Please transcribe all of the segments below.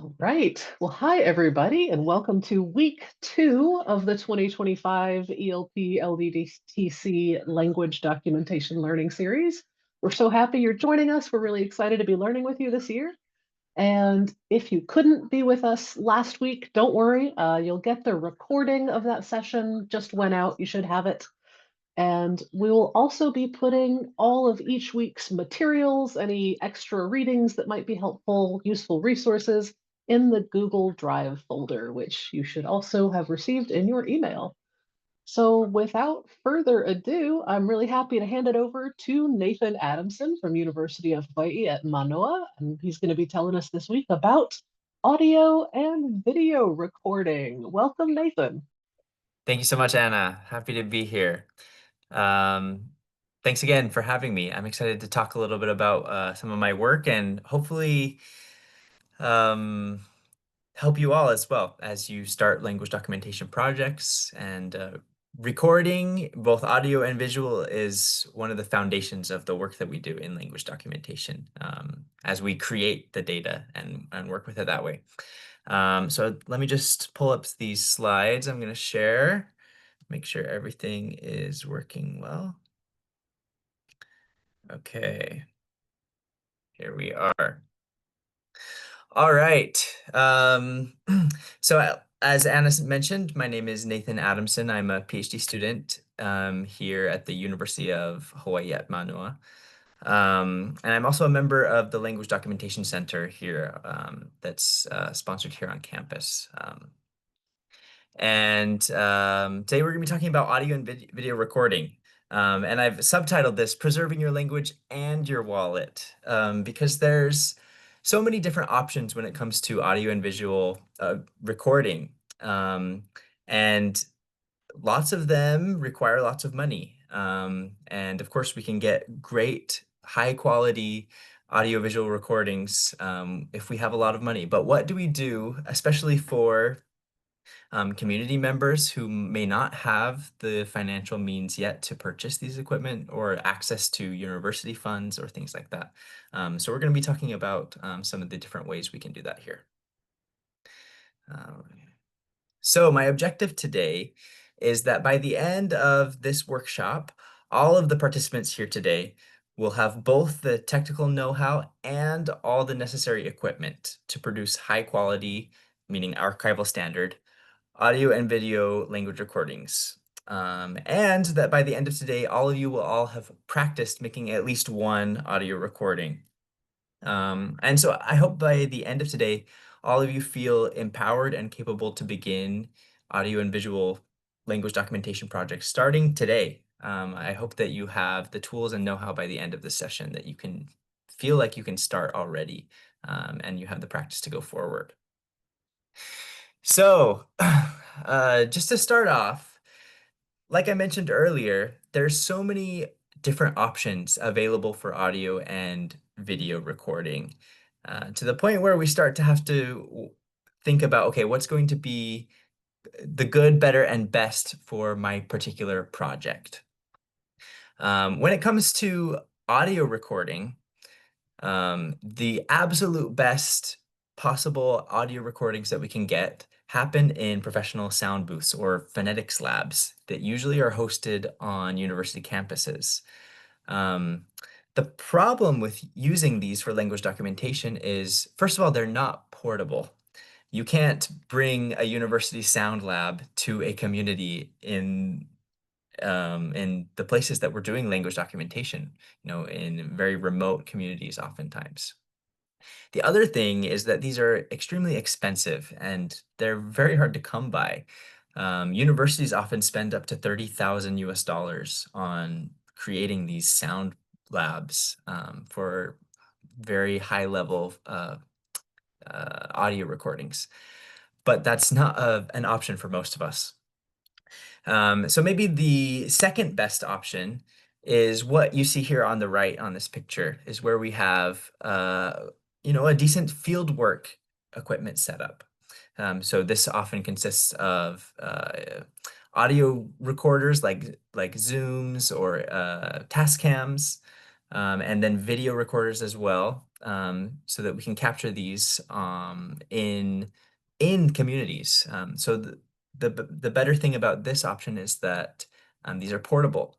All right. Well, hi, everybody, and welcome to week two of the 2025 ELP LDTC Language Documentation Learning Series. We're so happy you're joining us. We're really excited to be learning with you this year. And if you couldn't be with us last week, don't worry. You'll get the recording of that session, just went out. You should have it. And we will also be putting all of each week's materials, any extra readings that might be helpful, useful resources in the Google Drive folder, which you should also have received in your email. So without further ado, I'm really happy to hand it over to Nathan Adamson from University of Hawaii at Manoa, and he's going to be telling us this week about audio and video recording. Welcome, Nathan. Thank you so much, Anna. Happy to be here. Um, Thanks again for having me. I'm excited to talk a little bit about some of my work and hopefully um, help you all as well as you start language documentation projects. And recording, both audio and visual, is one of the foundations of the work that we do in language documentation as we create the data and work with it that way. So let me just pull up these slides I'm going to share. Make sure everything is working well. Okay, here we are. All right. As Anna mentioned, my name is Nathan Adamson. I'm a PhD student here at the University of Hawaii at Manoa. And I'm also a member of the Language Documentation Center here that's sponsored here on campus. Today we're going to be talking about audio and video recording. And I've subtitled this Preserving Your Language and Your Wallet because there's so many different options when it comes to audio and visual recording. And lots of them require lots of money. And of course, we can get great, high quality audio-visual recordings if we have a lot of money. But what do we do, especially for community members who may not have the financial means yet to purchase these equipment or access to university funds or things like that? So we're going to be talking about some of the different ways we can do that here. So my objective today is that by the end of this workshop, all of the participants here today will have both the technical know-how and all the necessary equipment to produce high quality, meaning archival standard, audio and video language recordings. And that by the end of today, all of you will all have practiced making at least one audio recording. And so I hope by the end of today, all of you feel empowered and capable to begin audio and visual language documentation projects starting today. I hope that you have the tools and know-how by the end of this session that you can feel like you can start already and you have the practice to go forward. So just to start off, like I mentioned earlier, there's so many different options available for audio and video recording to the point where we start to have to think about, okay, what's going to be the good, better, and best for my particular project? When it comes to audio recording, the absolute best possible audio recordings that we can get happen in professional sound booths or phonetics labs that usually are hosted on university campuses. Um, the problem with using these for language documentation is, first of all, they're not portable. You can't bring a university sound lab to a community in the places that we're doing language documentation, in very remote communities oftentimes. The other thing is that these are extremely expensive and they're very hard to come by. Universities often spend up to 30,000 US dollars on creating these sound labs for very high level audio recordings. But that's not an option for most of us. So maybe the second best option is what you see here on the right on this picture is where we have a decent field work equipment setup. So this often consists of audio recorders like Zooms or Tascams, and then video recorders as well, so that we can capture these in communities. So the better thing about this option is that these are portable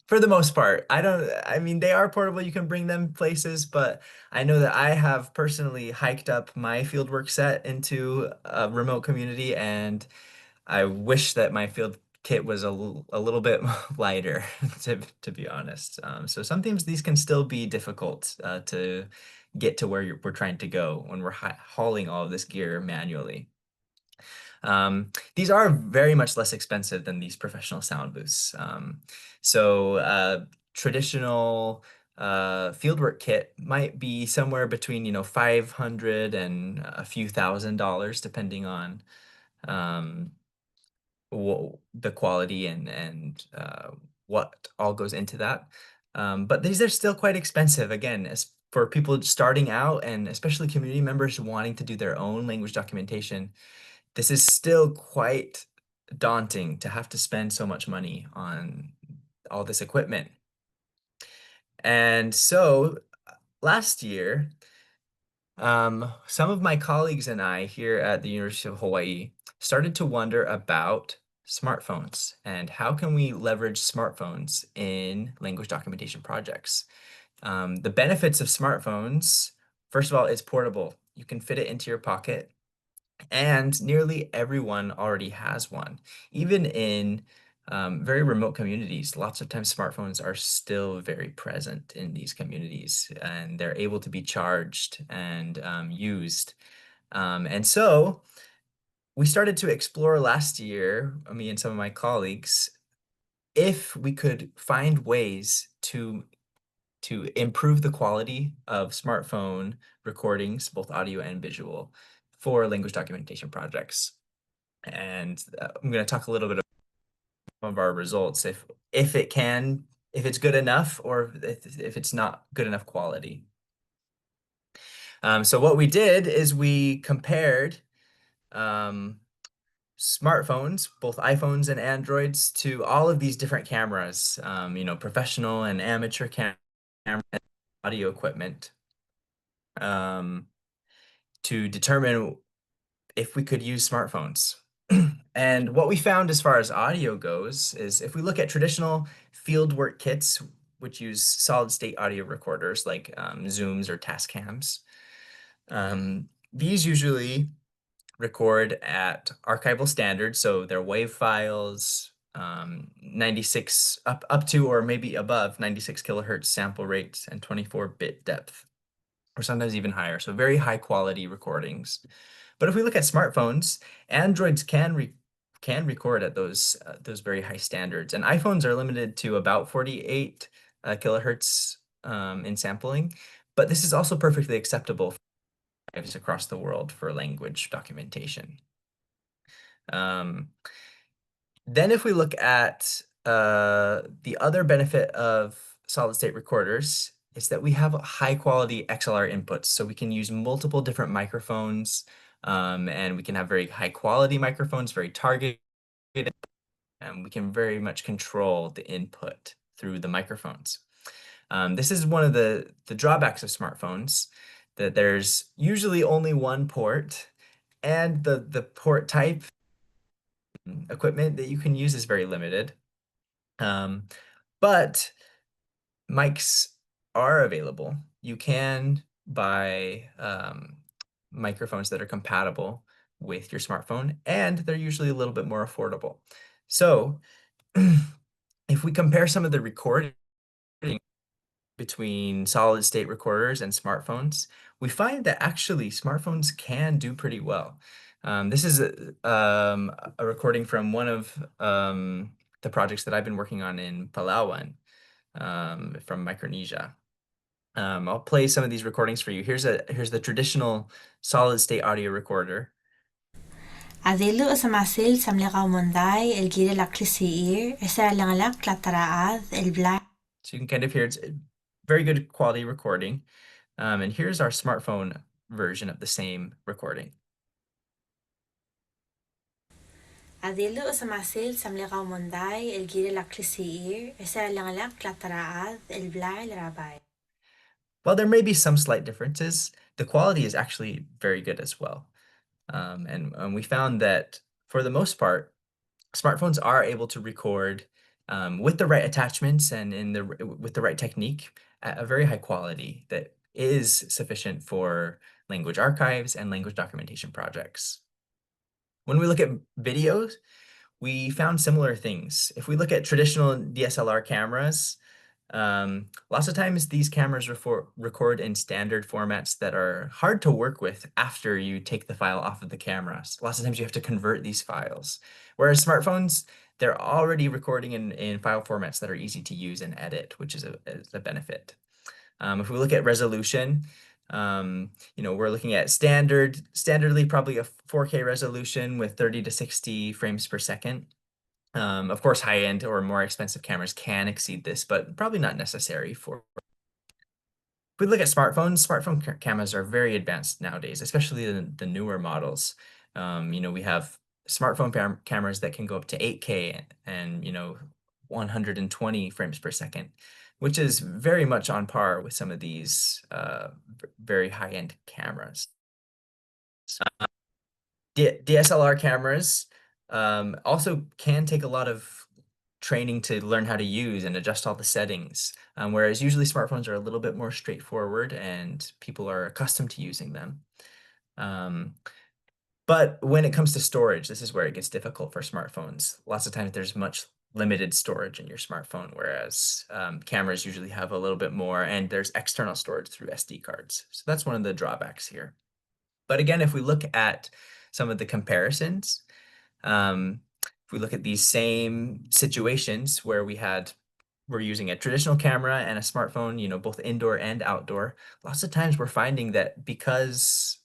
for the most part. I mean, they are portable. You can bring them places, but I know that I have personally hiked up my fieldwork set into a remote community, and I wish that my field kit was a little bit lighter, to be honest. So sometimes these can still be difficult to get to where we're trying to go when we're hauling all of this gear manually. These are very much less expensive than these professional sound booths. So traditional fieldwork kit might be somewhere between, 500 and a few $1,000s, depending on um, the quality and what all goes into that. But these are still quite expensive, again, as for people starting out and especially community members wanting to do their own language documentation. This is still quite daunting to have to spend so much money on all this equipment. And so last year, some of my colleagues and I here at the University of Hawaii started to wonder about smartphones and how can we leverage smartphones in language documentation projects. The benefits of smartphones, first of all, it's portable. You can fit it into your pocket, and nearly everyone already has one. Even in very remote communities, lots of times smartphones are still very present in these communities, and they're able to be charged and used. And so we started to explore last year, me and some of my colleagues, if we could find ways to improve the quality of smartphone recordings, both audio and visual, for language documentation projects. And I'm going to talk a little bit about some of our results, if it's good enough, or if it's not good enough quality. So what we did is we compared smartphones, both iPhones and Androids, to all of these different cameras, professional and amateur camera and audio equipment, to determine if we could use smartphones. And what we found as far as audio goes is if we look at traditional fieldwork kits, which use solid state audio recorders like Zooms or Tascams, these usually record at archival standards, so they're WAV files, 96 up to or maybe above 96 kilohertz sample rates and 24-bit depth, or sometimes even higher. So very high quality recordings. But if we look at smartphones, Androids can record at those very high standards, and iPhones are limited to about 48 kilohertz in sampling. But this is also perfectly acceptable for lives across the world for language documentation. Then if we look at the other benefit of solid state recorders, is that we have high quality XLR inputs. So we can use multiple different microphones, and we can have very high quality microphones, very targeted, and we can very much control the input through the microphones. This is one of the drawbacks of smartphones, that there's usually only one port, and the port type equipment that you can use is very limited. But mics are available. You can buy microphones that are compatible with your smartphone, and they're usually a little bit more affordable. So if we compare some of the recording between solid state recorders and smartphones, we find that actually smartphones can do pretty well. This is a recording from one of the projects that I've been working on in Palawan, from Micronesia. I'll play some of these recordings for you. Here's the traditional solid state audio recorder. Adelo asamasil samleka monday el gire la klisiir, esa langalak lataraad el bla. So you can kind of hear it's a very good quality recording. And here's our smartphone version of the same recording. Adelo asamasil samleka monday el gire la klisiir, esa langalak lataraad el bla el rabay. while there may be some slight differences, the quality is actually very good as well. And we found that for the most part, smartphones are able to record with the right attachments and with the right technique at a very high quality that is sufficient for language archives and language documentation projects. When we look at videos, we found similar things. If we look at traditional DSLR cameras, lots of times these cameras record in standard formats that are hard to work with after you take the file off of the cameras. Lots of times you have to convert these files. Whereas smartphones, they're already recording in file formats that are easy to use and edit, which is a benefit. If we look at resolution, we're looking at standardly probably a 4K resolution with 30 to 60 frames per second. Of course, high-end or more expensive cameras can exceed this, but probably not necessary for. If we look at smartphones, cameras are very advanced nowadays, especially the newer models. We have smartphone cameras that can go up to 8K and 120 frames per second, which is very much on par with some of these very high-end cameras. DSLR cameras also can take a lot of training to learn how to use and adjust all the settings, whereas usually smartphones are a little bit more straightforward and people are accustomed to using them. But when it comes to storage, this is where it gets difficult for smartphones. Lots of times there's much limited storage in your smartphone, whereas cameras usually have a little bit more, and there's external storage through SD cards. So that's one of the drawbacks here. But again, if we look at some of the comparisons, if we look at these same situations where we're using a traditional camera and a smartphone, both indoor and outdoor, lots of times we're finding that because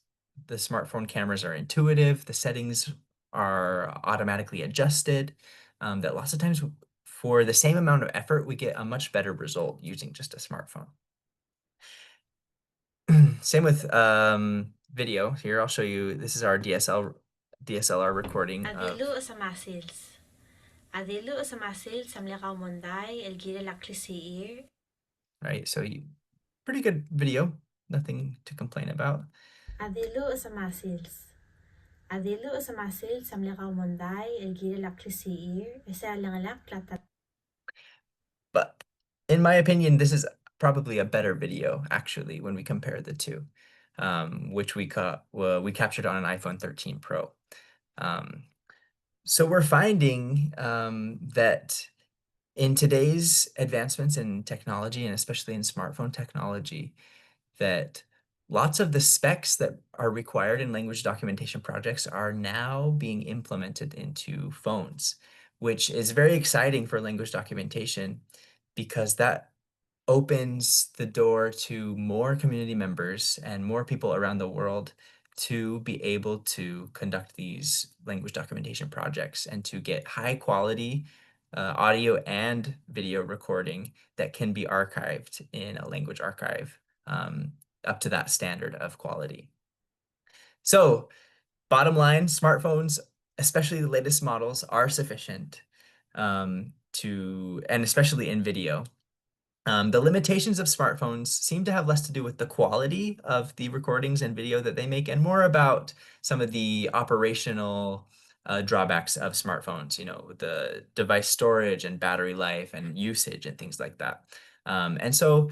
the smartphone cameras are intuitive, the settings are automatically adjusted, that lots of times for the same amount of effort, we get a much better result using just a smartphone. Same with video. Here, I'll show you, this is our DSLR recording Adilu sa muscles. Adilu sa muscles samleka monday el gire la klisiir. Right, so pretty good video, nothing to complain about. Adilu sa muscles. Adilu sa muscles samleka monday el gire la klisiir. Esa langalak klata. But in my opinion, this is probably a better video actually when we compare the two, which we captured on an iPhone 13 Pro. So we're finding that in today's advancements in technology, and especially in smartphone technology, that lots of the specs that are required in language documentation projects are now being implemented into phones, which is very exciting for language documentation because that opens the door to more community members and more people around the world to be able to conduct these language documentation projects and to get high quality audio and video recording that can be archived in a language archive up to that standard of quality. So bottom line, smartphones, especially the latest models, are sufficient and especially in video. The limitations of smartphones seem to have less to do with the quality of the recordings and video that they make and more about some of the operational drawbacks of smartphones, the device storage and battery life and usage and things like that. And so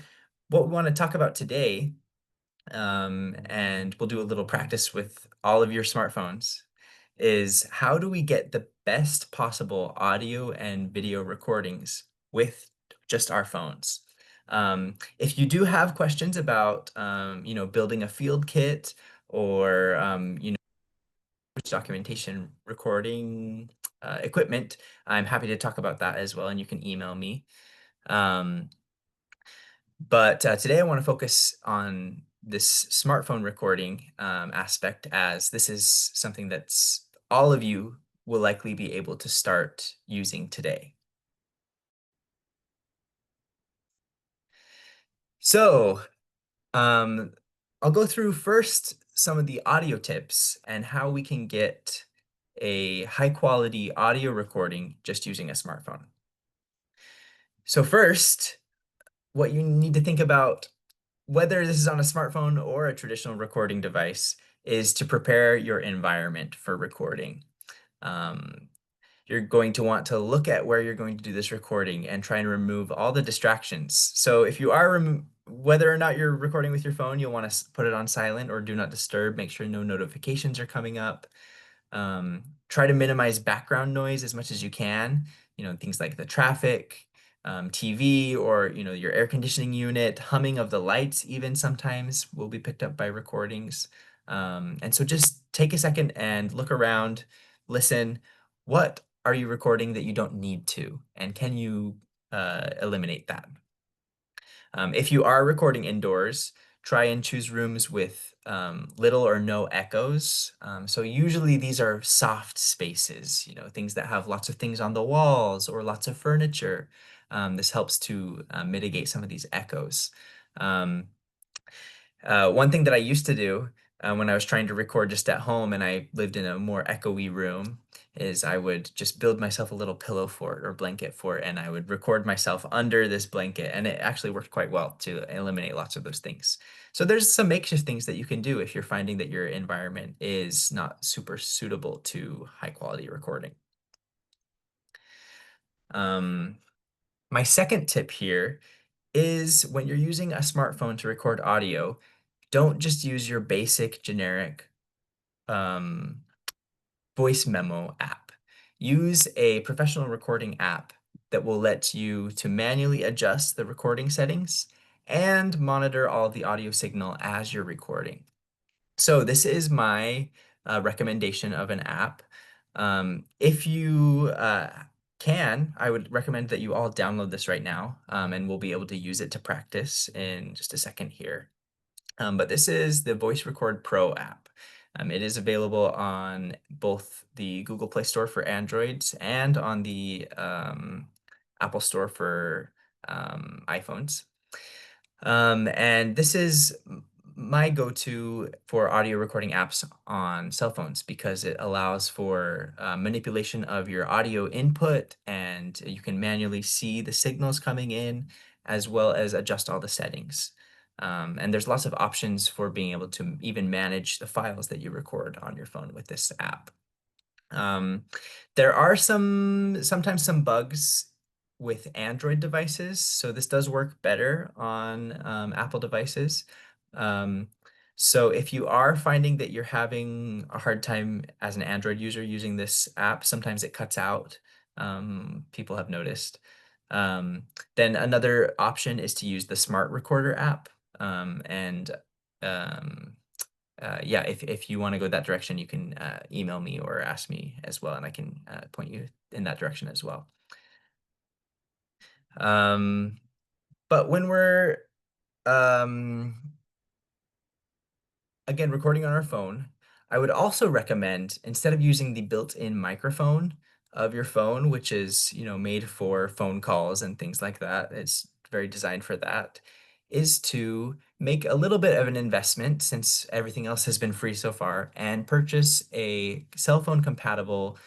what we want to talk about today, and we'll do a little practice with all of your smartphones, is how do we get the best possible audio and video recordings with just our phones? If you do have questions about, building a field kit or, documentation recording equipment, I'm happy to talk about that as well, and you can email me. But today I want to focus on this smartphone recording aspect, as this is something that's all of you will likely be able to start using today. So I'll go through first some of the audio tips and how we can get a high quality audio recording just using a smartphone. So first, what you need to think about whether this is on a smartphone or a traditional recording device, is to prepare your environment for recording. You're going to want to look at where you're going to do this recording and try and remove all the distractions. So if you are, whether or not you're recording with your phone, you'll want to put it on silent or do not disturb. Make sure no notifications are coming up. Try to minimize background noise as much as you can. Things like the traffic, TV, or your air conditioning unit, humming of the lights even sometimes will be picked up by recordings. And so just take a second and look around, listen. What are you recording that you don't need to? And can you eliminate that? If you are recording indoors, try and choose rooms with little or no echoes. So usually these are soft spaces, things that have lots of things on the walls or lots of furniture. This helps to mitigate some of these echoes. One thing that I used to do when I was trying to record just at home and I lived in a more echoey room is I would just build myself a little pillow fort or blanket fort, and I would record myself under this blanket, and it actually worked quite well to eliminate lots of those things. So there's some makeshift things that you can do if you're finding that your environment is not super suitable to high quality recording. My second tip here is when you're using a smartphone to record audio, don't just use your basic generic voice memo app. Use a professional recording app that will let you to manually adjust the recording settings and monitor all of the audio signal as you're recording. So this is my recommendation of an app. If you can, I would recommend that you all download this right now, and we'll be able to use it to practice in just a second here. But this is the Voice Record Pro app. It is available on both the Google Play Store for Androids and on the Apple Store for iPhones. And this is my go-to for audio recording apps on cell phones because it allows for manipulation of your audio input, and you can manually see the signals coming in as well as adjust all the settings. And there's lots of options for being able to even manage the files that you record on your phone with this app. There are sometimes some bugs with Android devices, so this does work better on Apple devices. So if you are finding that you're having a hard time as an Android user using this app, sometimes it cuts out, people have noticed. Then another option is to use the Smart Recorder app. Yeah, if you want to go that direction, you can email me or ask me as well, and I can point you in that direction as well. But when we're again recording on our phone, I would also recommend, instead of using the built-in microphone of your phone, which is made for phone calls and things like that, it's very designed for that, is to make a little bit of an investment, since everything else has been free so far, and purchase a cell phone compatible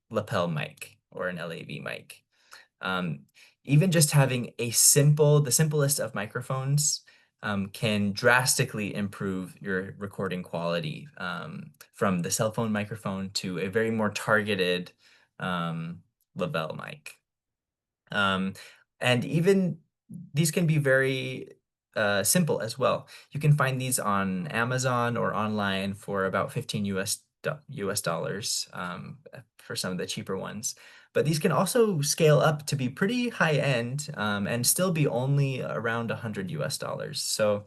lapel mic or an LAV mic. Even just having the simplest of microphones can drastically improve your recording quality, from the cell phone microphone to a very more targeted lapel mic. And even these can be very simple as well. You can find these on Amazon or online for about 15 US dollars for some of the cheaper ones. But these can also scale up to be pretty high end and still be only around 100 US dollars. So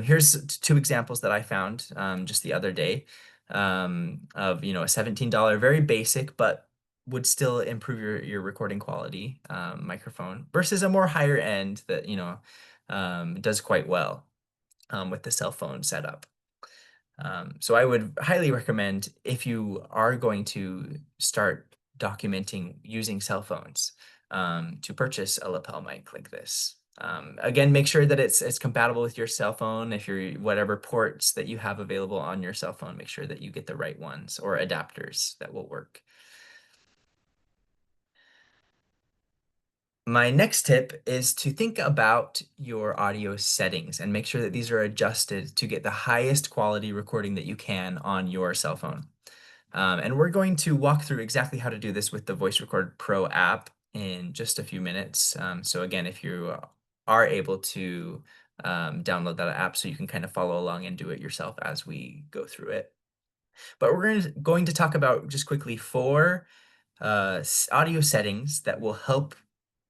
here's two examples that I found just the other day of a $17 very basic but would still improve your recording quality microphone versus a more higher end that does quite well with the cell phone setup. So I would highly recommend, if you are going to start documenting using cell phones, to purchase a lapel mic like this. Again, make sure that it's compatible with your cell phone. If you're whatever ports that you have available on your cell phone, make sure that you get the right ones or adapters that will work. My next tip is to think about your audio settings and make sure that these are adjusted to get the highest quality recording that you can on your cell phone. And we're going to walk through exactly how to do this with the Voice Record Pro app in just a few minutes. So again, if you are able to download that app so you can kind of follow along and do it yourself as we go through it. But we're going to talk about just quickly 4 audio settings that will help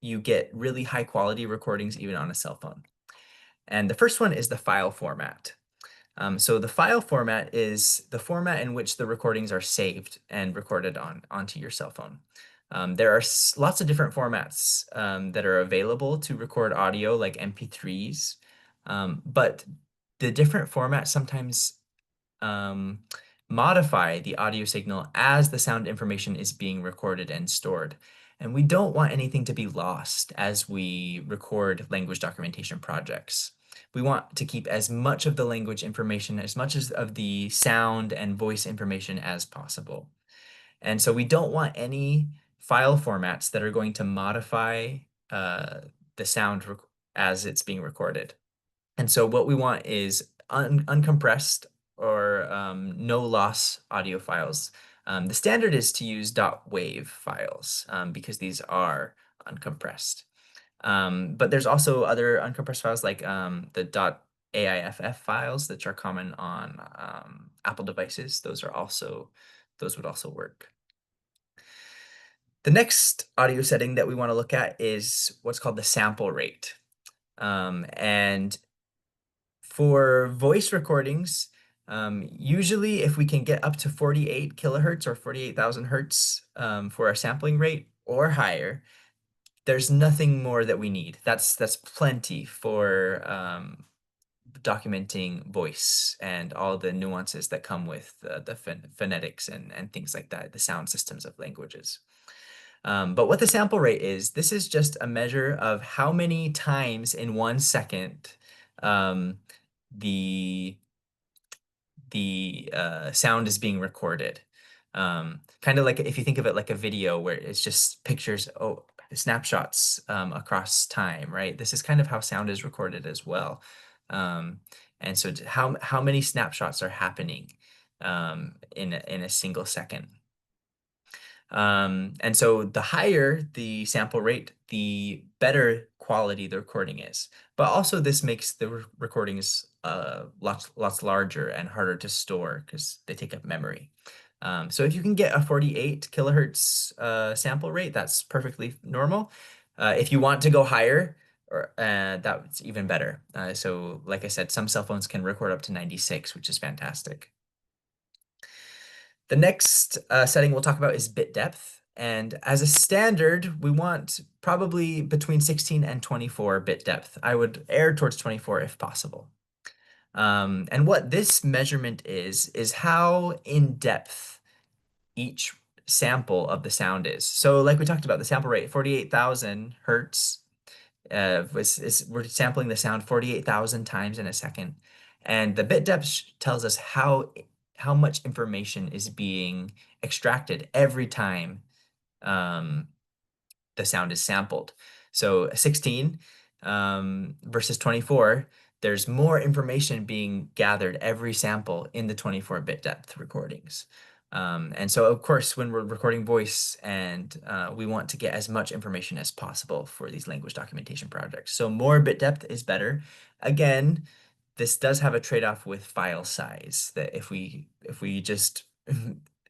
you get really high quality recordings even on a cell phone. And the first one is the file format. So the file format is the format in which the recordings are saved and recorded onto your cell phone. There are lots of different formats that are available to record audio, like MP3s, but the different formats sometimes modify the audio signal as the sound information is being recorded and stored. And we don't want anything to be lost as we record language documentation projects. We want to keep as much of the language information, as much as of the sound and voice information as possible. And so we don't want any file formats that are going to modify the sound as it's being recorded. And so what we want is uncompressed or no loss audio files. The standard is to use .wav files because these are uncompressed. But there's also other uncompressed files like the .aiff files that are common on Apple devices. Those would also work. The next audio setting that we want to look at is what's called the sample rate. And for voice recordings, usually if we can get up to 48 kilohertz or 48,000 hertz for our sampling rate or higher, there's nothing more that we need. That's plenty for documenting voice and all the nuances that come with the phonetics and things like that, the sound systems of languages. But what the sample rate is, this is just a measure of how many times in 1 second the sound is being recorded. Kind of like if you think of it like a video where it's just pictures, snapshots across time, right? This is kind of how sound is recorded as well. And so how many snapshots are happening in a single second? And so the higher the sample rate, the better quality the recording is. But also this makes the recordings lots larger and harder to store because they take up memory. So if you can get a 48 kilohertz sample rate, that's perfectly normal. If you want to go higher, that's even better. So like I said, some cell phones can record up to 96, which is fantastic. The next setting we'll talk about is bit depth. And as a standard, we want probably between 16 and 24 bit depth. I would err towards 24 if possible. And what this measurement is how in depth each sample of the sound is. So like we talked about, the sample rate, 48,000 hertz, we're sampling the sound 48,000 times in a second. And the bit depth tells us how much information is being extracted every time the sound is sampled. So 16 versus 24, there's more information being gathered every sample in the 24-bit depth recordings. And so, of course, when we're recording voice and we want to get as much information as possible for these language documentation projects. So more bit depth is better. Again, this does have a trade-off with file size, that if we just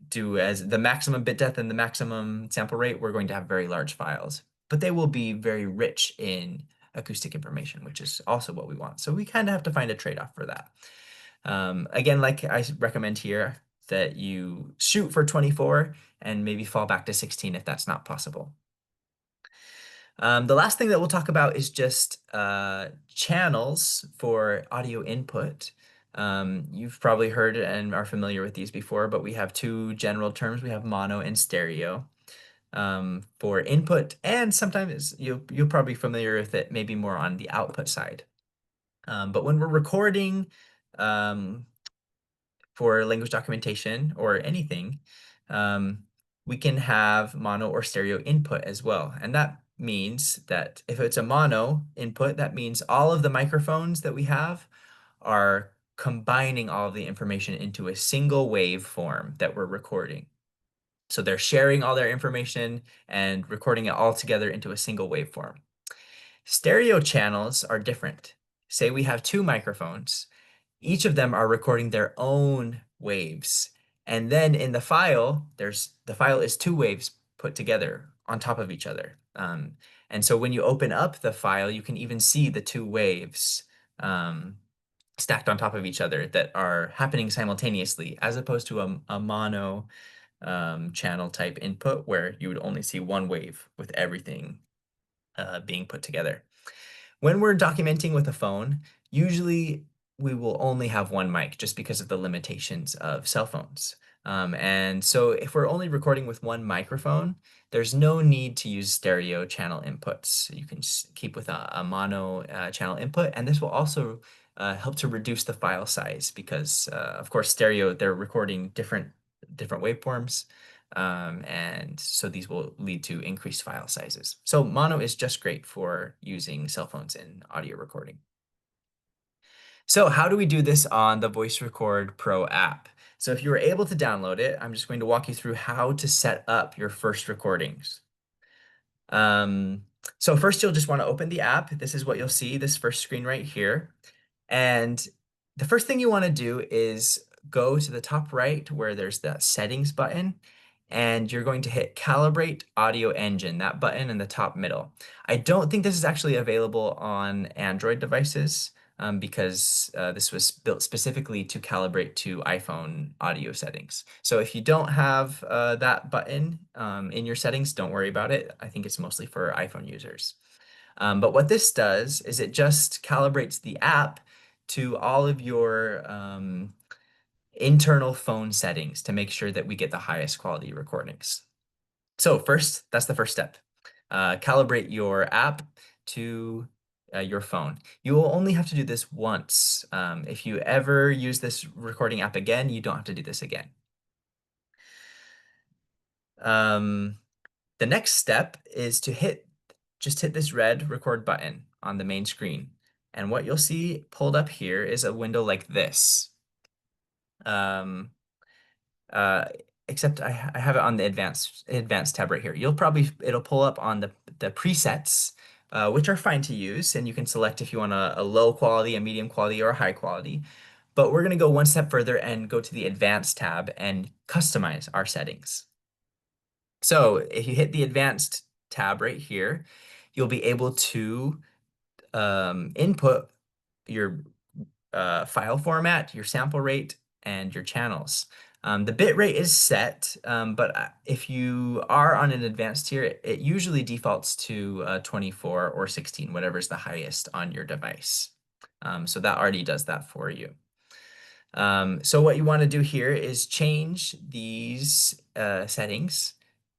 do as the maximum bit depth and the maximum sample rate, we're going to have very large files, but they will be very rich in acoustic information, which is also what we want. So we kind of have to find a trade-off for that. Again, like I recommend here, that you shoot for 24 and maybe fall back to 16 if that's not possible. The last thing that we'll talk about is just channels for audio input. You've probably heard and are familiar with these before, but we have 2 general terms. We have mono and stereo for input, and sometimes you'll probably be familiar with it maybe more on the output side. But when we're recording for language documentation or anything, we can have mono or stereo input as well. And that means that if it's a mono input, that means all of the microphones that we have are combining all of the information into a single waveform that we're recording. So they're sharing all their information and recording it all together into a single waveform. Stereo channels are different. Say we have two microphones. Each of them are recording their own waves. And then in the file, the file is two waves put together on top of each other. And so when you open up the file, you can even see the two waves stacked on top of each other that are happening simultaneously, as opposed to a mono channel type input where you would only see one wave with everything being put together. When we're documenting with a phone, usually we will only have one mic just because of the limitations of cell phones. And so if we're only recording with one microphone, there's no need to use stereo channel inputs. You can just keep with a mono channel input, and this will also help to reduce the file size because, of course, stereo, they're recording different waveforms. And so these will lead to increased file sizes. So mono is just great for using cell phones in audio recording. So how do we do this on the Voice Record Pro app? So if you were able to download it, I'm just going to walk you through how to set up your first recordings. So first you'll just want to open the app. This is what you'll see, this first screen right here. And the first thing you want to do is go to the top right where there's that settings button, and you're going to hit Calibrate Audio Engine, that button in the top middle. I don't think this is actually available on Android devices because this was built specifically to calibrate to iPhone audio settings. So if you don't have that button in your settings, don't worry about it. I think it's mostly for iPhone users. But what this does is it just calibrates the app to all of your internal phone settings to make sure that we get the highest quality recordings. So first, that's the first step. Calibrate your app to your phone. You will only have to do this once. If you ever use this recording app again, you don't have to do this again. The next step is to just hit this red record button on the main screen. And what you'll see pulled up here is a window like this. Except I have it on the advanced tab right here. It'll pull up on the presets, which are fine to use, and you can select if you want a low quality, a medium quality, or a high quality. But we're gonna go one step further and go to the advanced tab and customize our settings. So if you hit the advanced tab right here, you'll be able to input your file format, your sample rate, and your channels. The bit rate is set, but if you are on an advanced tier, it usually defaults to 24 or 16, whatever's the highest on your device. So that already does that for you. So what you want to do here is change these settings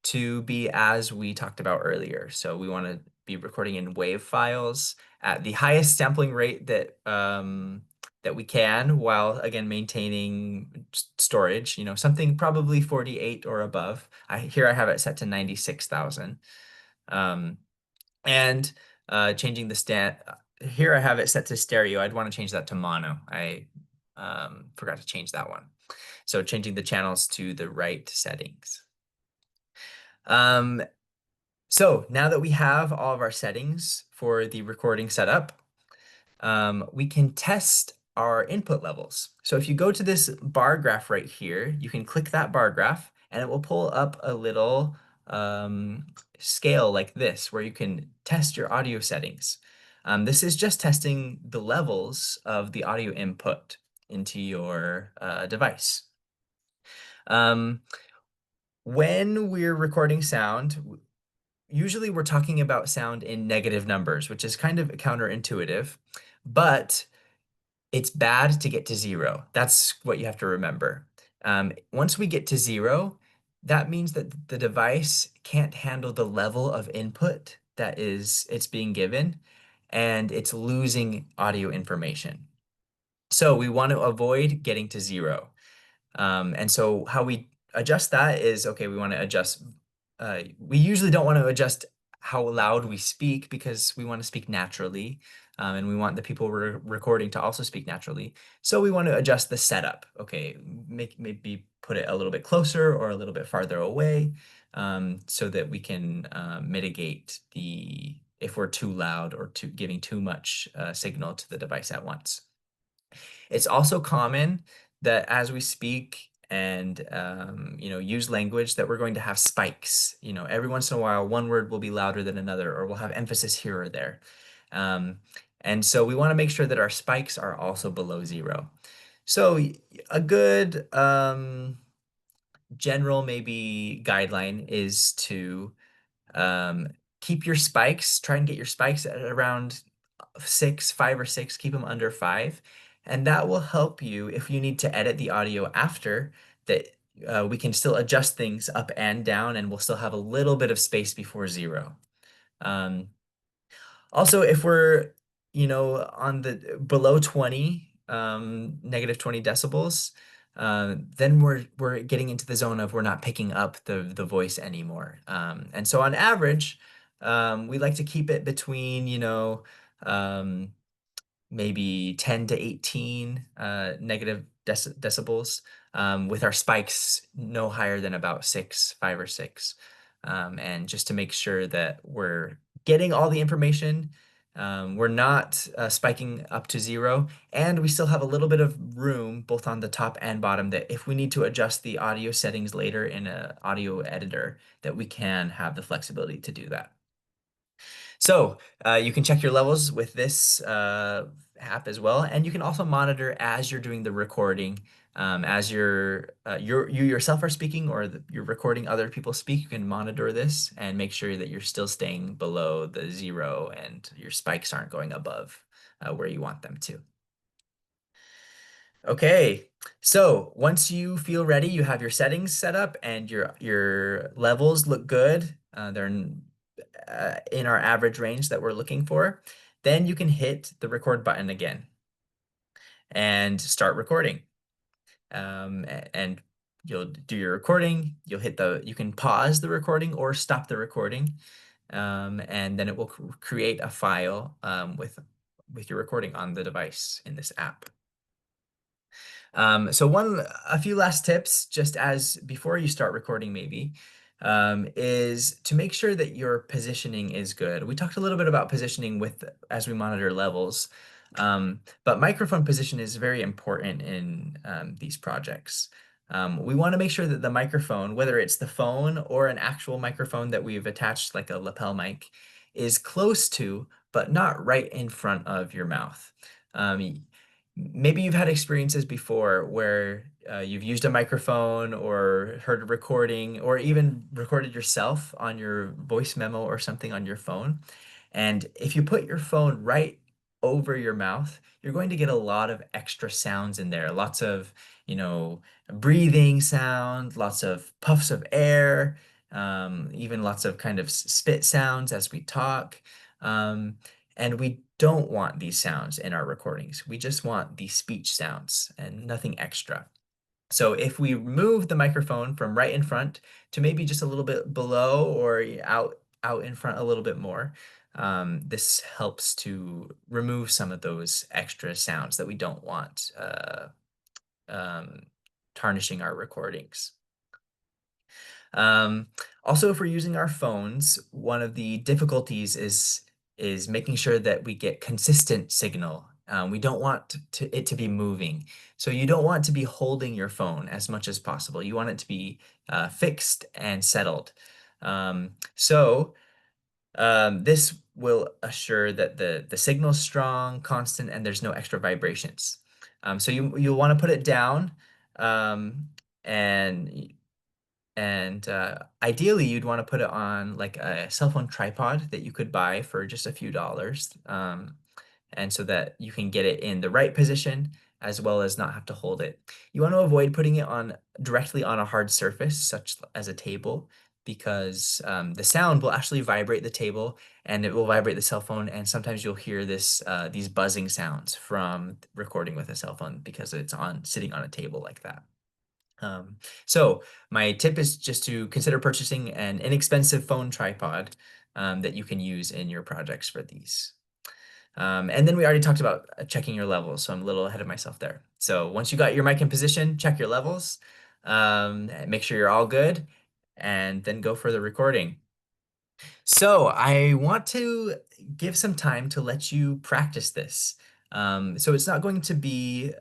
to be as we talked about earlier. So we want to be recording in WAV files at the highest sampling rate that that we can, while again maintaining storage, something probably 48 or above. Here I have it set to 96,000. And changing the here I have it set to stereo. I'd want to change that to mono. I forgot to change that one. So changing the channels to the right settings. So now that we have all of our settings for the recording setup, we can test our input levels. So if you go to this bar graph right here, you can click that bar graph and it will pull up a little scale like this where you can test your audio settings. This is just testing the levels of the audio input into your device. When we're recording sound, usually we're talking about sound in negative numbers, which is kind of counterintuitive, but it's bad to get to 0. That's what you have to remember. Once we get to 0, that means that the device can't handle the level of input that it's being given, and it's losing audio information. So we want to avoid getting to 0. And so how we adjust that is, okay, we want to adjust, we usually don't want to adjust how loud we speak because we want to speak naturally, and we want the people we're recording to also speak naturally. So we want to adjust the setup. Okay, maybe put it a little bit closer or a little bit farther away, so that we can mitigate if we're too loud or giving too much signal to the device at once. It's also common that as we speak and use language that we're going to have spikes. Every once in a while, one word will be louder than another, or we'll have emphasis here or there. And so we want to make sure that our spikes are also below 0. So a good general maybe guideline is to keep your spikes, try and get your spikes at around 5 or 6, keep them under 5. And that will help you if you need to edit the audio after that. We can still adjust things up and down, and we'll still have a little bit of space before 0. Also, if we're, on the below 20, negative 20 decibels, then we're getting into the zone of we're not picking up the voice anymore. And so on average, we like to keep it between, maybe 10 to 18 negative decibels, with our spikes no higher than about 5 or 6. And just to make sure that we're getting all the information, we're not spiking up to 0, and we still have a little bit of room both on the top and bottom that if we need to adjust the audio settings later in an audio editor, that we can have the flexibility to do that. So you can check your levels with this app as well, and you can also monitor as you're doing the recording. As you yourself are speaking, or you're recording other people speak, you can monitor this and make sure that you're still staying below the 0 and your spikes aren't going above where you want them to. Okay, so once you feel ready, you have your settings set up and your levels look good. They're in our average range that we're looking for, then you can hit the record button again and start recording. And you'll do your recording, you can pause the recording or stop the recording, and then it will create a file with your recording on the device in this app. So a few last tips, just as before you start recording maybe, is to make sure that your positioning is good. We talked a little bit about positioning as we monitor levels, but microphone position is very important in these projects. We want to make sure that the microphone, whether it's the phone or an actual microphone that we've attached like a lapel mic, is close to, but not right in front of your mouth. Maybe you've had experiences before where you've used a microphone or heard a recording or even recorded yourself on your voice memo or something on your phone. And if you put your phone right over your mouth, you're going to get a lot of extra sounds in there. Lots of, breathing sound, lots of puffs of air, even lots of kind of spit sounds as we talk. And we don't want these sounds in our recordings. We just want the speech sounds and nothing extra. So if we move the microphone from right in front to maybe just a little bit below or out in front a little bit more, this helps to remove some of those extra sounds that we don't want tarnishing our recordings. Also, if we're using our phones, one of the difficulties is making sure that we get consistent signal. We don't want it to be moving. So you don't want to be holding your phone as much as possible. You want it to be fixed and settled. This will assure that the signal is strong, constant, and there's no extra vibrations. So you'll want to put it down, and ideally, you'd want to put it on like a cell phone tripod that you could buy for just a few dollars, and so that you can get it in the right position as well as not have to hold it. You want to avoid putting it directly on a hard surface, such as a table, because the sound will actually vibrate the table and it will vibrate the cell phone, and sometimes you'll hear these buzzing sounds from recording with a cell phone because it's sitting on a table like that. So my tip is just to consider purchasing an inexpensive phone tripod that you can use in your projects for these. And then we already talked about checking your levels, so I'm a little ahead of myself there. So once you got your mic in position, check your levels, make sure you're all good, and then go for the recording. So I want to give some time to let you practice this. So it's not going to be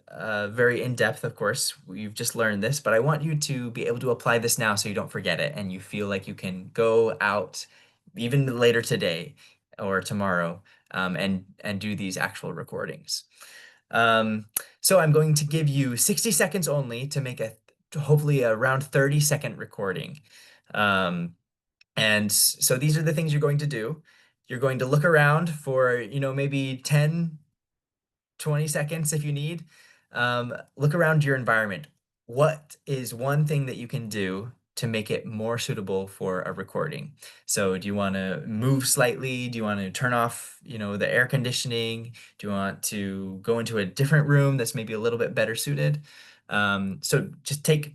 very in-depth, of course. You've just learned this, but I want you to be able to apply this now so you don't forget it and you feel like you can go out even later today or tomorrow and do these actual recordings. So I'm going to give you 60 seconds only to make hopefully around 30-second recording. And so these are the things you're going to do. You're going to look around for, maybe 10, 20 seconds if you need. Look around your environment. What is one thing that you can do to make it more suitable for a recording? So do you want to move slightly? Do you want to turn off, the air conditioning? Do you want to go into a different room that's maybe a little bit better suited? So just take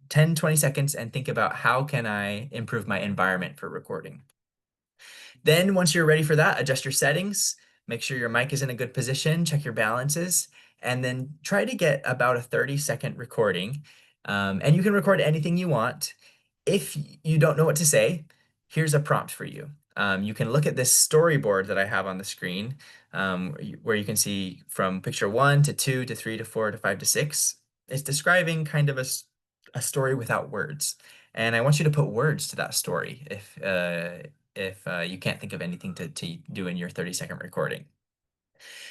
10, 20 seconds and think about how can I improve my environment for recording. Then once you're ready for that, adjust your settings, make sure your mic is in a good position, check your balances, and then try to get about a 30-second recording. And you can record anything you want. If you don't know what to say, here's a prompt for you. You can look at this storyboard that I have on the screen, where you can see from picture 1 to 2 to 3 to 4 to 5 to 6. It's describing kind of a story without words. And I want you to put words to that story if you can't think of anything to do in your 30-second recording.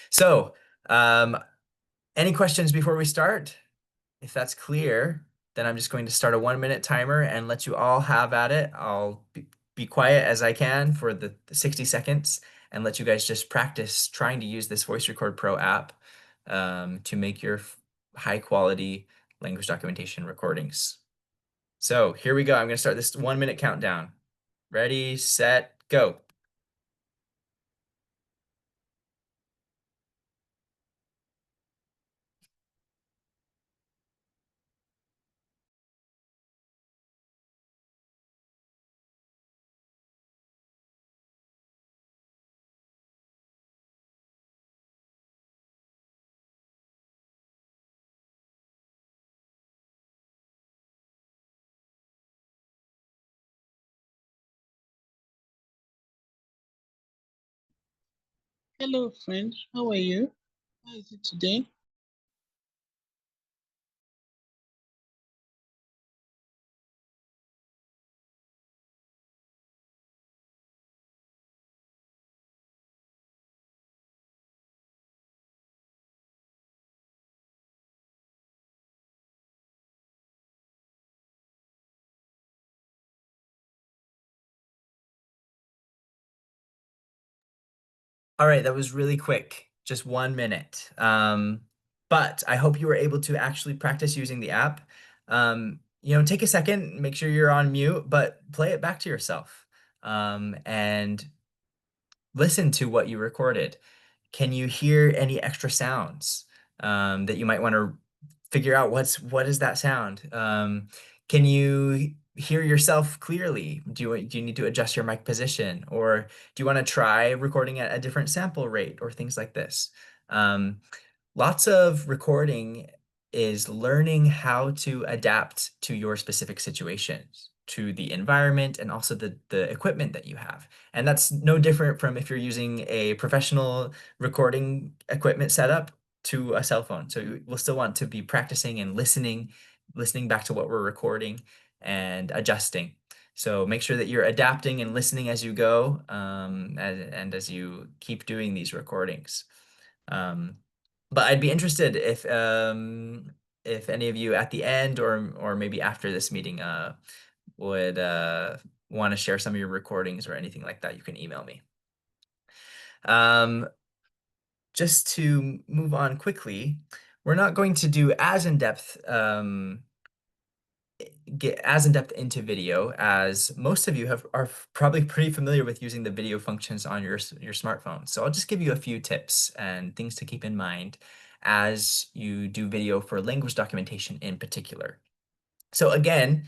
So any questions before we start? If that's clear, then I'm just going to start a 1-minute timer and let you all have at it. I'll be quiet as I can for the 60 seconds and let you guys just practice trying to use this Voice Record Pro app to make your high quality language documentation recordings. So here we go. I'm going to start this 1-minute countdown. Ready, set, go. Hello, friend. How are you? How is it today? All right, that was really quick, just 1 minute. But I hope you were able to actually practice using the app. Take a second, make sure you're on mute, but play it back to yourself and listen to what you recorded. Can you hear any extra sounds that you might want to figure out what is that sound? Can you hear yourself clearly? Do you need to adjust your mic position, or do you want to try recording at a different sample rate or things like this? Lots of recording is learning how to adapt to your specific situations, to the environment, and also the equipment that you have. And that's no different from if you're using a professional recording equipment setup to a cell phone. So we'll still want to be practicing and listening back to what we're recording and adjusting. So make sure that you're adapting and listening as you go, and as you keep doing these recordings. But I'd be interested if any of you at the end or maybe after this meeting would want to share some of your recordings or anything like that, you can email me. Just to move on quickly, we're not going to do as in-depth get as in-depth into video, as most of you are probably pretty familiar with using the video functions on your smartphone. So I'll just give you a few tips and things to keep in mind as you do video for language documentation in particular. So again,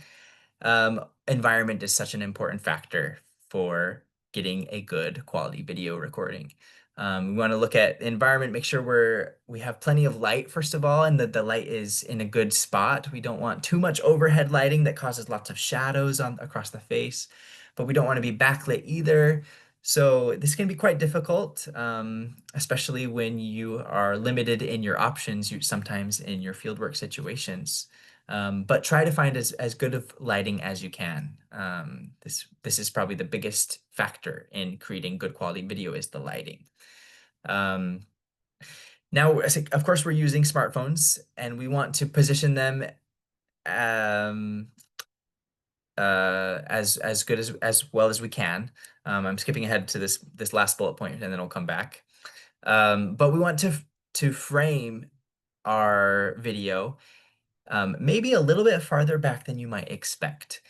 environment is such an important factor for getting a good quality video recording. We want to look at environment, make sure we have plenty of light, first of all, and that the light is in a good spot. We don't want too much overhead lighting that causes lots of shadows across the face, but we don't want to be backlit either. So this can be quite difficult, especially when you are limited in your options, sometimes in your fieldwork situations. But try to find as good of lighting as you can. This is probably the biggest factor in creating good quality video is the lighting. Now, of course, we're using smartphones and we want to position them as good as well as we can. I'm skipping ahead to this last bullet point and then I'll come back. But we want to frame our video maybe a little bit farther back than you might expect.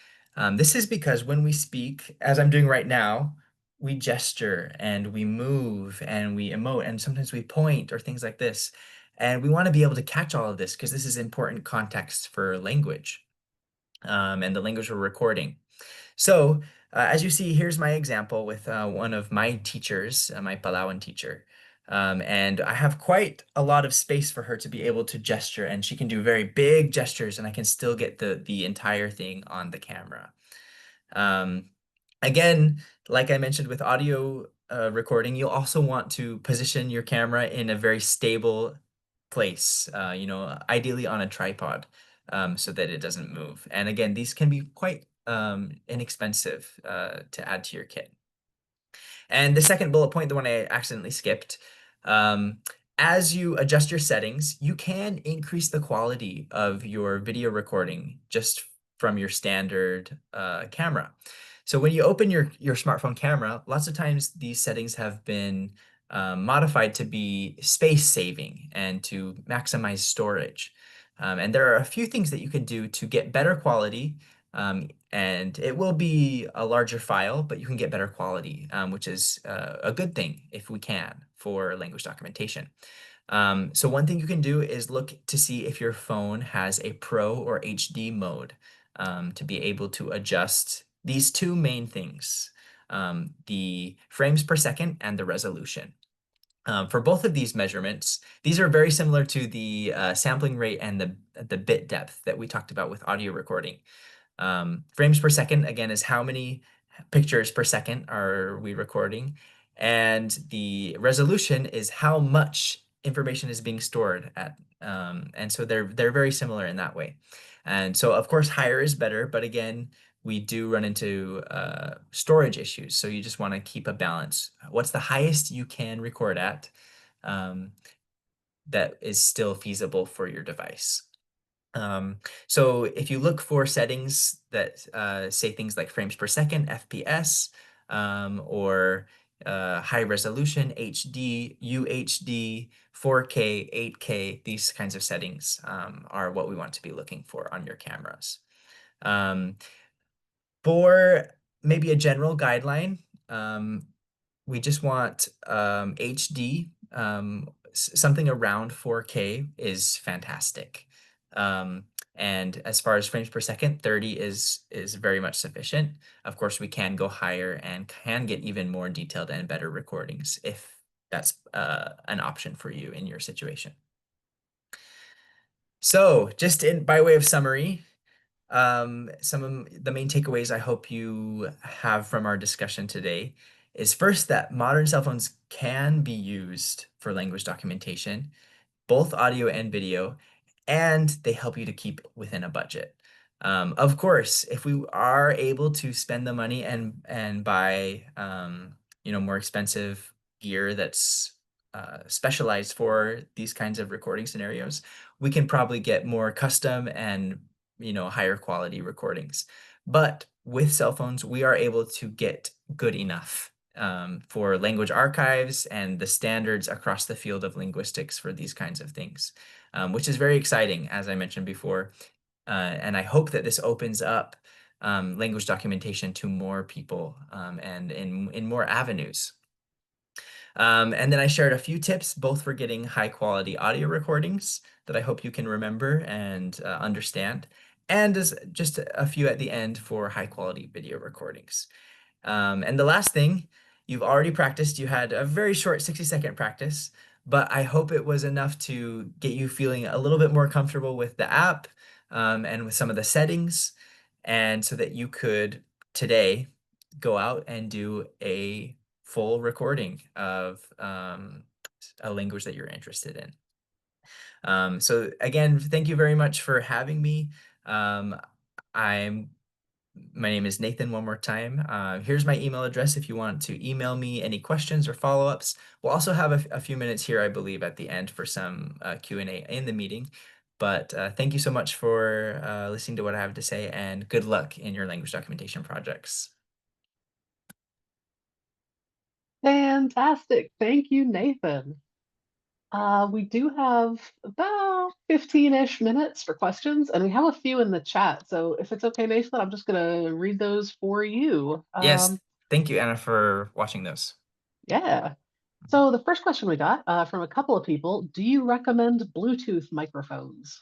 This is because when we speak, as I'm doing right now, we gesture and we move and we emote and sometimes we point or things like this. And we want to be able to catch all of this because this is important context for language and the language we're recording. So as you see, here's my example with one of my teachers, my Palawan teacher. And I have quite a lot of space for her to be able to gesture, and she can do very big gestures, and I can still get the entire thing on the camera. Again, like I mentioned with audio recording, you'll also want to position your camera in a very stable place, ideally on a tripod, so that it doesn't move. And again, these can be quite inexpensive to add to your kit. And the second bullet point, the one I accidentally skipped, as you adjust your settings, you can increase the quality of your video recording just from your standard camera. So when you open your smartphone camera, lots of times these settings have been modified to be space saving and to maximize storage. And there are a few things that you can do to get better quality, and it will be a larger file, but you can get better quality, which is a good thing if we can for language documentation. So one thing you can do is look to see if your phone has a Pro or HD mode to be able to adjust these two main things, the frames per second and the resolution. For both of these measurements, these are very similar to the sampling rate and the bit depth that we talked about with audio recording. Frames per second, again, is how many pictures per second are we recording, and the resolution is how much information is being stored at, and so they're very similar in that way. And so, of course, higher is better, but again, we do run into storage issues. So you just want to keep a balance. What's the highest you can record at that is still feasible for your device? So if you look for settings that say things like frames per second, FPS, or high resolution, HD, UHD, 4K, 8K, these kinds of settings are what we want to be looking for on your cameras. For maybe a general guideline, we just want HD, something around 4K is fantastic. And as far as frames per second, 30 is very much sufficient. Of course, we can go higher and can get even more detailed and better recordings if that's an option for you in your situation. So just by way of summary, some of the main takeaways I hope you have from our discussion today is first that modern cell phones can be used for language documentation, both audio and video, and they help you to keep within a budget. Of course, if we are able to spend the money and buy more expensive gear that's specialized for these kinds of recording scenarios, we can probably get more custom and higher quality recordings. But with cell phones, we are able to get good enough for language archives and the standards across the field of linguistics for these kinds of things, which is very exciting, as I mentioned before. And I hope that this opens up language documentation to more people and in more avenues. And then I shared a few tips, both for getting high quality audio recordings that I hope you can remember and understand, and just a few at the end for high quality video recordings. And the last thing, you've already practiced. You had a very short 60-second practice, but I hope it was enough to get you feeling a little bit more comfortable with the app, and with some of the settings, and so that you could today go out and do a full recording of a language that you're interested in. So again, thank you very much for having me. My name is Nathan one more time. Here's my email address if you want to email me any questions or follow-ups. We'll also have a few minutes here, I believe, at the end for some Q&A in the meeting. But thank you so much for listening to what I have to say, and good luck in your language documentation projects. Fantastic. Thank you, Nathan. We do have about 15-ish minutes for questions, and we have a few in the chat. So if it's okay, Nathan, I'm just going to read those for you. Yes, thank you, Anna, for watching those. Yeah. So the first question we got from a couple of people, do you recommend Bluetooth microphones?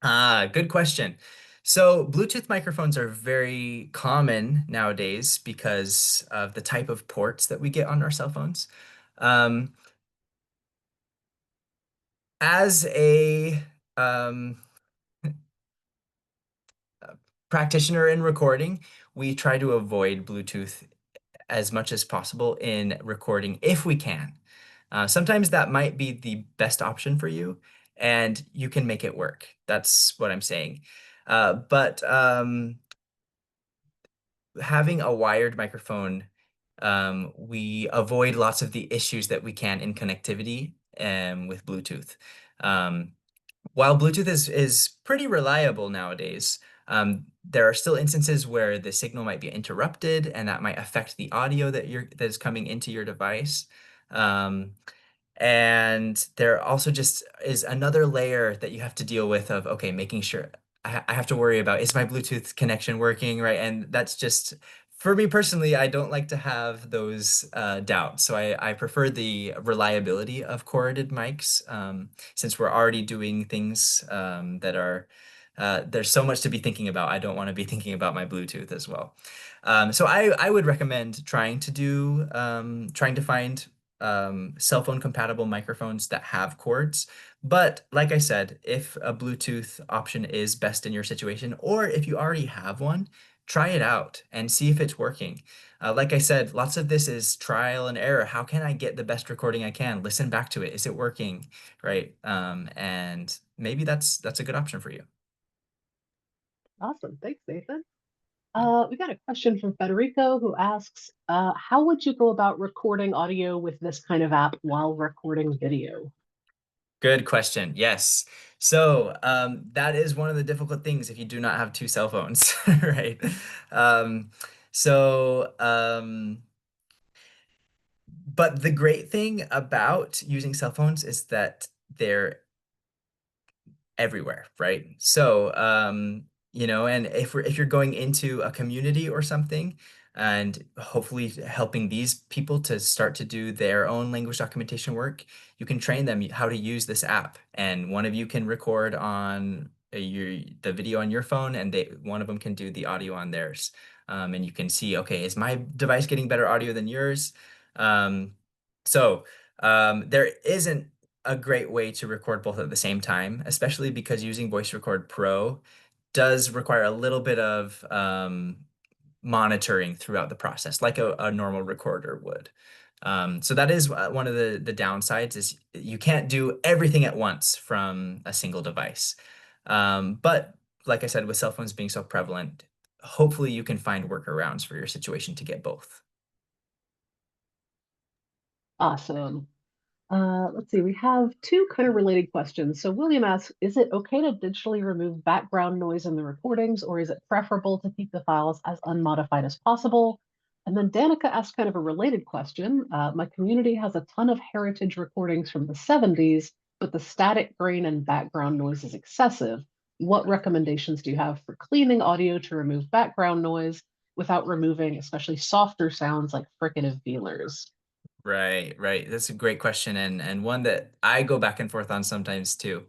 Good question. So Bluetooth microphones are very common nowadays because of the type of ports that we get on our cell phones. As a practitioner in recording, we try to avoid Bluetooth as much as possible in recording if we can. Sometimes that might be the best option for you, and you can make it work. That's what I'm saying. But having a wired microphone, we avoid lots of the issues that we can in connectivity with Bluetooth. While Bluetooth is pretty reliable nowadays, there are still instances where the signal might be interrupted, and that might affect the audio that is coming into your device. And there also just is another layer that you have to deal with of, okay, making sure I have to worry about, is my Bluetooth connection working, right? And that's just, for me personally, I don't like to have those doubts. So I prefer the reliability of corded mics, since we're already doing things that are, there's so much to be thinking about. I don't want to be thinking about my Bluetooth as well. So I would recommend trying to find cell phone compatible microphones that have cords. But like I said, if a Bluetooth option is best in your situation, or if you already have one, try it out and see if it's working. Like I said, lots of this is trial and error. How can I get the best recording I can? Listen back to it. Is it working? Right? And maybe that's a good option for you. Awesome. Thanks, Nathan. We got a question from Federico who asks, how would you go about recording audio with this kind of app while recording video? Good question. Yes. So that is one of the difficult things if you do not have two cell phones, right? But the great thing about using cell phones is that they're everywhere, right? So, and if you're going into a community or something, and hopefully helping these people to start to do their own language documentation work, you can train them how to use this app. And one of you can record on the video on your phone, and one of them can do the audio on theirs. And you can see, okay, is my device getting better audio than yours? There isn't a great way to record both at the same time, especially because using Voice Record Pro does require a little bit of monitoring throughout the process, like a normal recorder would. So that is one of the downsides, is you can't do everything at once from a single device. But like I said, with cell phones being so prevalent, hopefully you can find workarounds for your situation to get both. Awesome. Let's see, we have two kind of related questions. So William asks, is it okay to digitally remove background noise in the recordings, or is it preferable to keep the files as unmodified as possible? And then Danica asked kind of a related question. My community has a ton of heritage recordings from the 70s, but the static grain and background noise is excessive. What recommendations do you have for cleaning audio to remove background noise without removing especially softer sounds like fricative feelers? Right. That's a great question, and one that I go back and forth on sometimes too.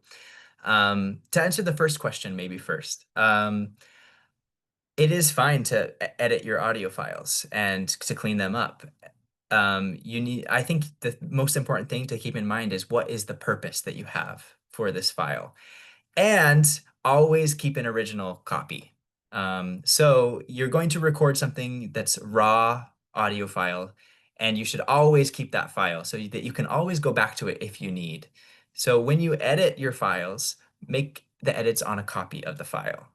To answer the first question, maybe first. It is fine to edit your audio files and to clean them up. I think the most important thing to keep in mind is what is the purpose that you have for this file, and always keep an original copy. So you're going to record something that's raw audio file, and you should always keep that file so that you can always go back to it if you need. So when you edit your files, make the edits on a copy of the file.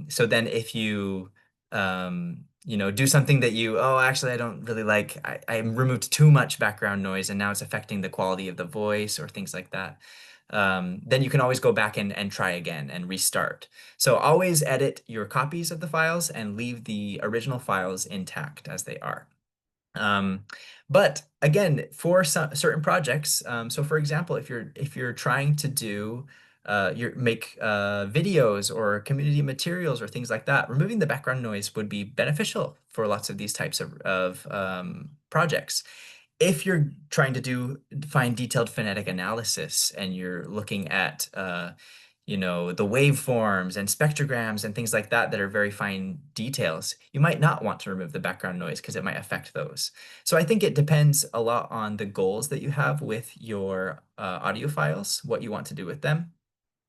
So then if you do something that actually I don't really like, I removed too much background noise and now it's affecting the quality of the voice or things like that. Then you can always go back and try again and restart. So always edit your copies of the files and leave the original files intact as they are. But again, for certain projects, so for example, if you're trying to do make videos or community materials or things like that, removing the background noise would be beneficial for lots of these types of projects. If you're trying to find detailed phonetic analysis and you're looking at the waveforms and spectrograms and things like that that are very fine details, you might not want to remove the background noise because it might affect those. So I think it depends a lot on the goals that you have with your audio files, what you want to do with them.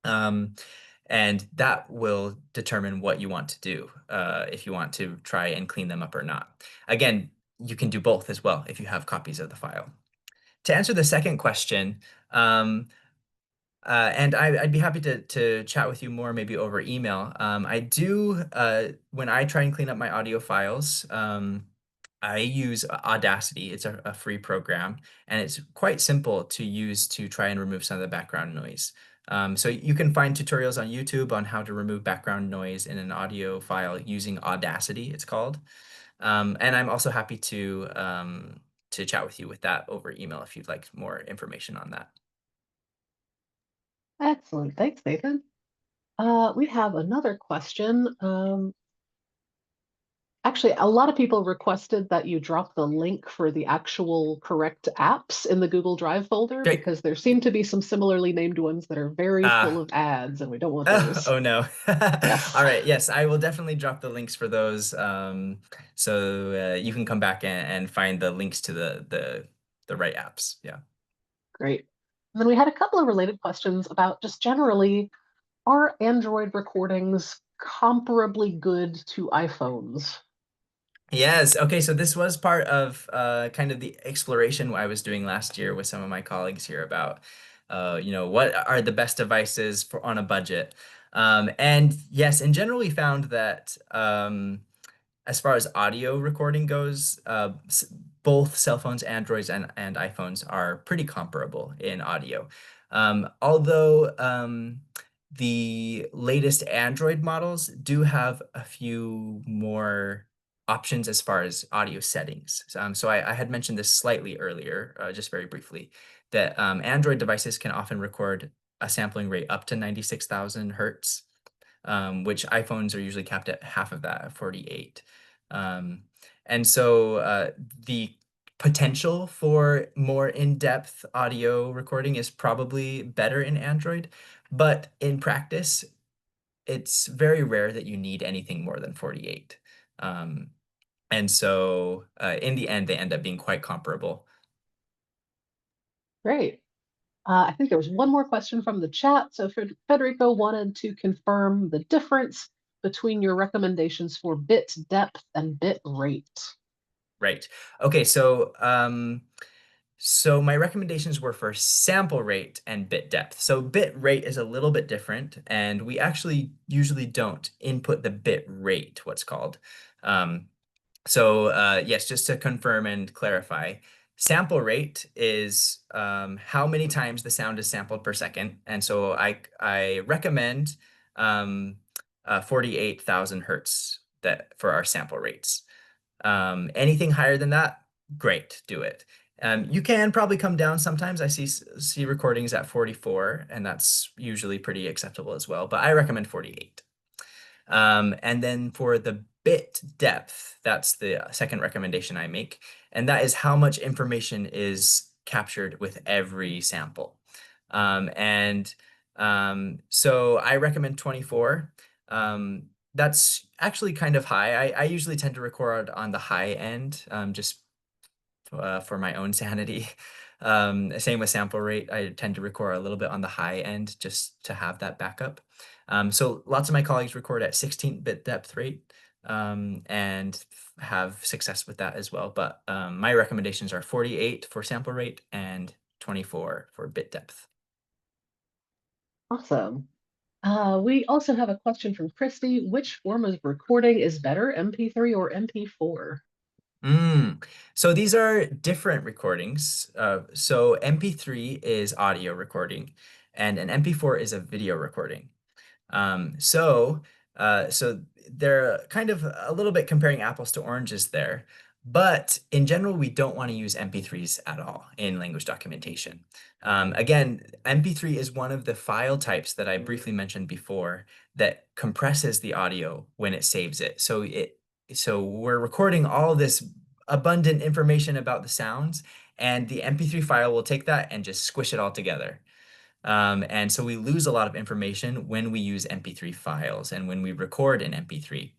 And that will determine what you want to do, if you want to try and clean them up or not. Again, you can do both as well if you have copies of the file. To answer the second question, and I'd be happy to chat with you more, maybe over email. I do, when I try and clean up my audio files, I use Audacity. It's a free program, and it's quite simple to use to try and remove some of the background noise. So you can find tutorials on YouTube on how to remove background noise in an audio file using Audacity, it's called. And I'm also happy to chat with you with that over email if you'd like more information on that. Excellent. Thanks, Nathan. We have another question. Actually, a lot of people requested that you drop the link for the actual correct apps in the Google Drive folder Great. because there seem to be some similarly named ones that are very full of ads, and we don't want those. Oh no. Yes. All right. Yes, I will definitely drop the links for those. So you can come back and find the links to the right apps. Yeah. Great. And then we had a couple of related questions about just generally, are Android recordings comparably good to iPhones? Yes. Okay. So this was part of kind of the exploration I was doing last year with some of my colleagues here about, what are the best devices for on a budget. And yes, in general, we found that as far as audio recording goes, both cell phones, Androids, and iPhones are pretty comparable in audio. Although the latest Android models do have a few more options as far as audio settings. So I had mentioned this slightly earlier, just very briefly, that Android devices can often record a sampling rate up to 96,000 hertz, which iPhones are usually capped at half of that, at 48. And so the potential for more in-depth audio recording is probably better in Android, but in practice, it's very rare that you need anything more than 48. And so in the end, they end up being quite comparable. Great. I think there was one more question from the chat. So Federico wanted to confirm the difference between your recommendations for bit depth and bit rate. Right. Okay. So my recommendations were for sample rate and bit depth. So bit rate is a little bit different, and we actually usually don't input the bit rate, what's called. Yes, just to confirm and clarify, sample rate is how many times the sound is sampled per second. And so I recommend 48,000 hertz for our sample rates. Anything higher than that, great, do it. You can probably come down sometimes. I see recordings at 44, and that's usually pretty acceptable as well, but I recommend 48. And then for the bit depth, that's the second recommendation I make, and that is how much information is captured with every sample. And So I recommend 24. That's actually kind of high. I usually tend to record on the high end, just for my own sanity. Same with sample rate. I tend to record a little bit on the high end just to have that backup. So lots of my colleagues record at 16-bit depth rate, and have success with that as well. But my recommendations are 48 for sample rate and 24 for bit depth. Awesome. We also have a question from Christy. Which form of recording is better, MP3 or MP4? So these are different recordings. So MP3 is audio recording, and an MP4 is a video recording. So they're kind of a little bit comparing apples to oranges there. But in general, we don't want to use MP3s at all in language documentation. Again, MP3 is one of the file types that I briefly mentioned before that compresses the audio when it saves it. So we're recording all this abundant information about the sounds, and the MP3 file will take that and just squish it all together. And so we lose a lot of information when we use MP3 files and when we record in MP3.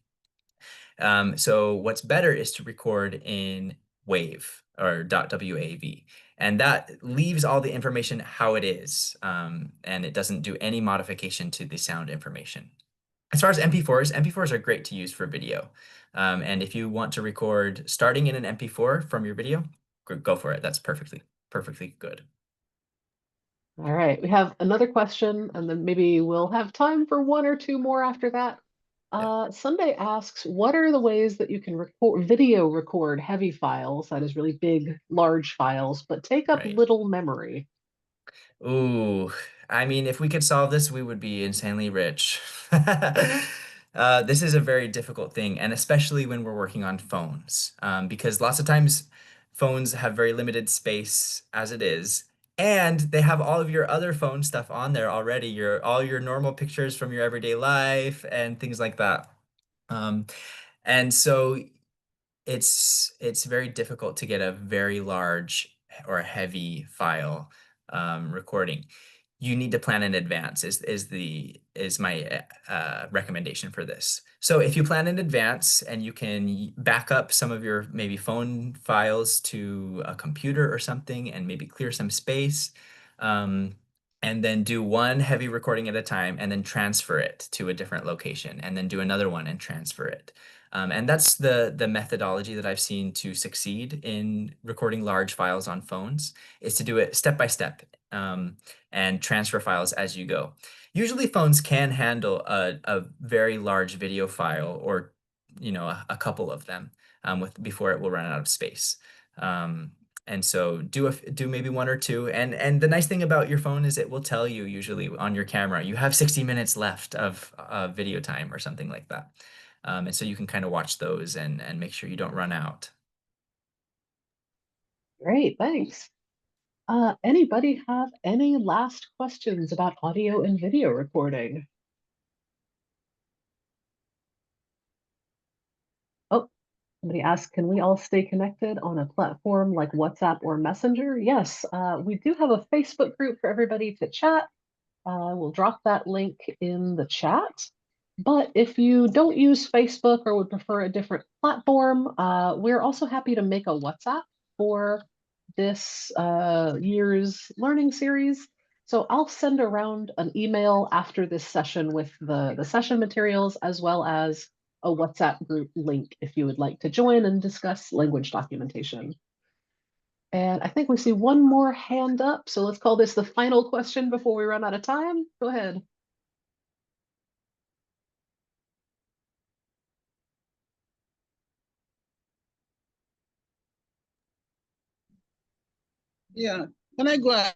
So what's better is to record in WAV or .wav, and that leaves all the information how it is, and it doesn't do any modification to the sound information. As far as MP4s, MP4s are great to use for video. And if you want to record starting in an MP4 from your video, go for it. That's perfectly good. All right, we have another question, and then maybe we'll have time for one or two more after that. Sunday asks, what are the ways that you can video record heavy files, that is really big, large files, but take up Right. little memory? Ooh, I mean, if we could solve this, we would be insanely rich. This is a very difficult thing, and especially when we're working on phones, because lots of times phones have very limited space as it is, and they have all of your other phone stuff on there already, all your normal pictures from your everyday life and things like that. Um, and so it's very difficult to get a very large or heavy file recording. You need to plan in advance is my recommendation for this. So if you plan in advance and you can back up some of your maybe phone files to a computer or something and maybe clear some space, and then do one heavy recording at a time and then transfer it to a different location and then do another one and transfer it. And that's the methodology that I've seen to succeed in recording large files on phones, is to do it step by step, and transfer files as you go. Usually phones can handle a very large video file, or a couple of them, before it will run out of space. And so do maybe one or two. And the nice thing about your phone is it will tell you usually on your camera, you have 60 minutes left of video time or something like that. And so you can kind of watch those and make sure you don't run out. Great, thanks. Anybody have any last questions about audio and video recording? Oh, somebody asked, can we all stay connected on a platform like WhatsApp or Messenger? Yes, we do have a Facebook group for everybody to chat. We'll drop that link in the chat. But if you don't use Facebook or would prefer a different platform, we're also happy to make a WhatsApp for this year's learning series. So I'll send around an email after this session with the session materials, as well as a WhatsApp group link if you would like to join and discuss language documentation. And I think we see one more hand up, so let's call this the final question before we run out of time. Go ahead. Yeah. Can I go ahead?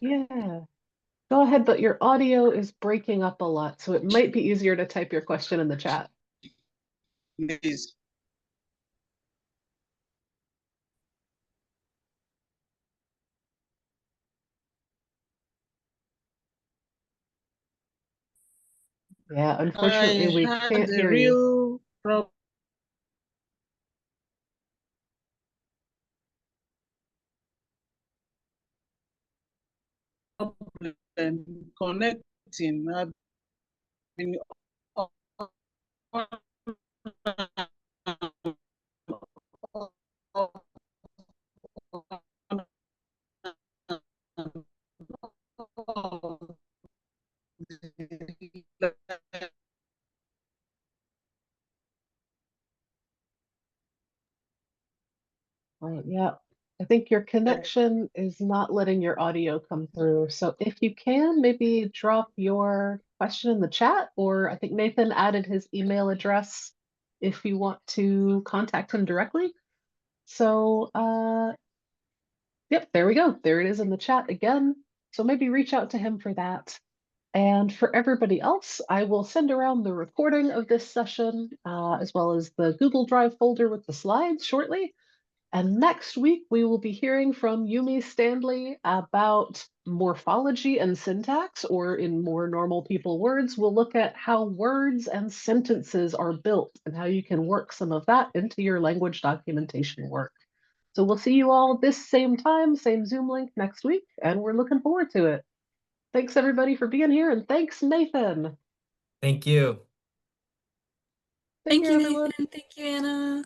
Yeah, go ahead, but your audio is breaking up a lot, so it might be easier to type your question in the chat. Please. Yeah, unfortunately, we I can't had a hear you. real problem. connecting. I've been Right, yeah. I think your connection is not letting your audio come through. So if you can, maybe drop your question in the chat, or I think Nathan added his email address if you want to contact him directly. So, yep, there we go. There it is in the chat again. So maybe reach out to him for that. And for everybody else, I will send around the recording of this session, as well as the Google Drive folder with the slides shortly. And next week, we will be hearing from Yumi Stanley about morphology and syntax, or in more normal people words, we'll look at how words and sentences are built and how you can work some of that into your language documentation work. So we'll see you all this same time, same Zoom link next week, and we're looking forward to it. Thanks everybody for being here, and thanks, Nathan. Thank you. Take Thank care, you, everyone. Nathan. Thank you, Anna.